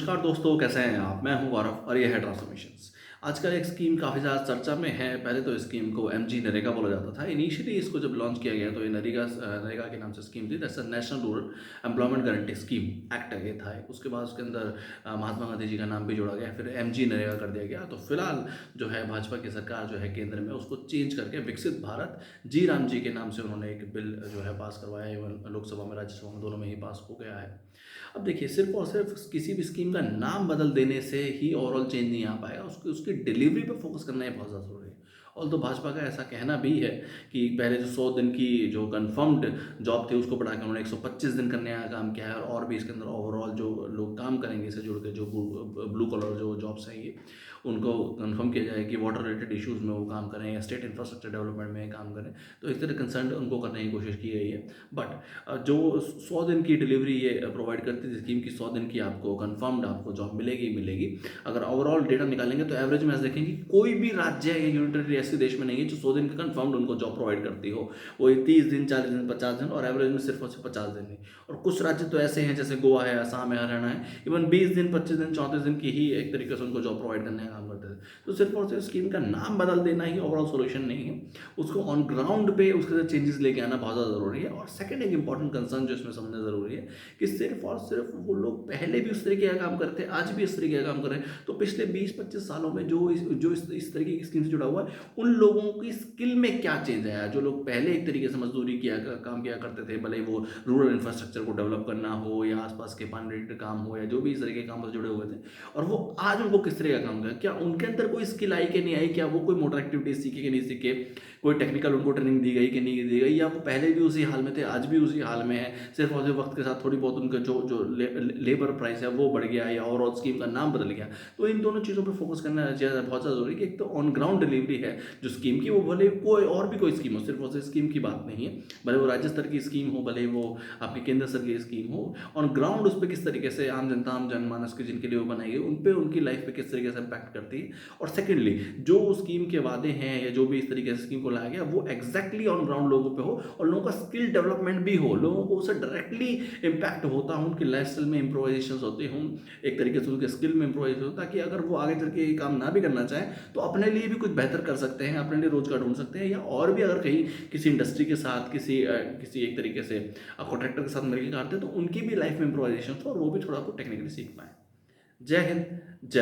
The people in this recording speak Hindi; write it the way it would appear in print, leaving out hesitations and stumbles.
नमस्कार दोस्तों, कैसे हैं आप? मैं हूं गौरव और ये है ट्रांसफॉर्मेशंस। आजकल एक स्कीम काफ़ी ज़्यादा चर्चा में है। पहले तो इस स्कीम को एमजी नरेगा बोला जाता था। इनिशियली इसको जब लॉन्च किया गया तो ये नरेगा के नाम से स्कीम थी। That's a national rural employment guarantee scheme act ये था। उसके बाद उसके अंदर महात्मा गांधी जी का नाम भी जोड़ा गया, फिर एमजी नरेगा कर दिया गया। तो फिलहाल जो है भाजपा की सरकार जो है केंद्र में उसको चेंज करके विकसित भारत जी राम जी के नाम से उन्होंने एक बिल जो है पास करवाया है। इवन लोकसभा में राज्यसभा में दोनों में ही पास हो गया है। अब देखिए, सिर्फ़ और सिर्फ़ किसी भी स्कीम का नाम बदल देने से ही ओवरऑल चेंज नहीं आ पाएगा, उसकी उसकी डिलीवरी पे फ़ोकस करना ये बहुत ज़्यादा ज़रूरी है। ऑल्दो भाजपा का ऐसा कहना भी है कि पहले जो 100 दिन की जो कन्फर्म्ड जॉब थी उसको बढ़ा के उन्होंने 125 दिन करने का काम किया है, और भी इसके अंदर ओवरऑल जो लोग काम करेंगे इससे जुड़ के, जो ब्लू कलर जो जॉब्स हैं ये, उनको कन्फर्म किया जाए कि वाटर रिलेटेड इश्यूज़ में वो काम करें या स्टेट इंफ्रास्ट्रक्चर डेवलपमेंट में काम करें। तो इस तरह कंसर्न उनको करने की कोशिश की गई है। बट जो 100 दिन की डिलीवरी ये प्रोवाइड करती थी स्कीम की, 100 दिन की आपको कन्फर्म्ड आपको जॉब मिलेगी ही मिलेगी। अगर ओवरऑल डेटा निकालेंगे तो एवरेज में ऐसा देखेंगे कि कोई भी राज्य या यूनिट टेरिटरी ऐसे देश में नहीं है जो 100 दिन का कन्फर्म्ड उनको जॉब प्रोवाइड करती हो। वो ये 30 दिन, 40 दिन, 50 दिन, और एवरेज में सिर्फ और सिर्फ 50 दिन ही। और कुछ राज्य तो ऐसे हैं जैसे गोवा है, असम है, हरियाणा है, इवन 20 दिन, 25 दिन, 34 दिन की ही एक तरीके से उनको जॉब प्रोवाइड करने का काम करते थे। तो सिर्फ और सिर्फ स्कीम का नाम बदल देना ही ओवरऑल सोल्यूशन नहीं है। उसको ऑन ग्राउंड पे उसके साथ चेंजेस लेके आना बहुत ज़्यादा ज़रूरी है। और सेकंड एक इंपॉर्टेंट कंसर्न जो इसमें समझना ज़रूरी है कि सिर्फ और सिर्फ वो लोग पहले भी उस तरीके का काम करते हैं, आज भी इस तरीके का काम कर रहे हैं, तो पिछले 20-25 सालों में जो इस तरीके की स्कीम से जुड़ा हुआ है, उन लोगों की स्किल में क्या चेंज आया? जो लोग पहले एक तरीके से मजदूरी काम किया करते थे, भले ही वो रूरल इंफ्रास्ट्रक्चर को डेवलप करना हो या आसपास के पानी रिलेटेड काम हो या जो भी इस तरीके के काम से जुड़े हुए थे, और वो आज उनको किस तरह का काम किया, क्या उनके अंदर कोई स्किल आई कि नहीं आई, क्या वो कोई मोटर एक्टिविटीज सीखे कि नहीं सीखे, कोई टेक्निकल उनको ट्रेनिंग दी गई कि नहीं दी गई, या वो पहले भी उसी हाल में थे, आज भी उसी हाल में है, सिर्फ और सिर्फ वक्त के साथ थोड़ी बहुत उनका जो जो लेबर प्राइस है वो बढ़ गया या ओवरऑल स्कीम का नाम बदल गया। तो इन दोनों चीज़ों पर फोकस करना बहुत ज़्यादा जरूरी है कि एक तो ऑन ग्राउंड डिलीवरी है जो स्कीम की, वो भले कोई और भी कोई स्कीम हो, सिर्फ और सिर्फ स्कीम की बात नहीं है, भले वो राज्य स्तर की स्कीम हो, भले वो आपके केंद्र स्तर की स्कीम हो, ऑन ग्राउंड उस पर किस तरीके से आम जनता, आम जनमानस के जिनके लिए वो बनाई गई, उन पर उनकी लाइफ पे किस तरीके से इम्पैक्ट करती है। और सेकेंडली, जो स्कीम के वादे हैं या जो भी इस तरीके से स्कीम को लाया गया वो एग्जैक्टली ऑन ग्राउंड लोगों पे हो, और लोगों का स्किल डेवलपमेंट भी हो, लोगों को उससे डायरेक्टली इम्पैक्ट होता हो, उनकी लाइफ स्टाइल में इंप्रोवाइजेशन होते हों, एक तरीके से उनके स्किल में इंप्रोवाइजेशन हो, ताकि अगर वो आगे चल के ये काम ना भी करना चाहें तो अपने लिए भी कुछ बेहतर कर सकते हैं, अपने लिए रोजगार ढूंढ सकते हैं, या और भी अगर कहीं किसी इंडस्ट्री के साथ किसी एक तरीके से कॉन्ट्रैक्टर के साथ मिलकर करते हैं तो उनकी भी लाइफ में इंप्रोवाइजेशन हो और वो भी थोड़ा कुछ टेक्निकली सीख पाए। जय हिंद, जय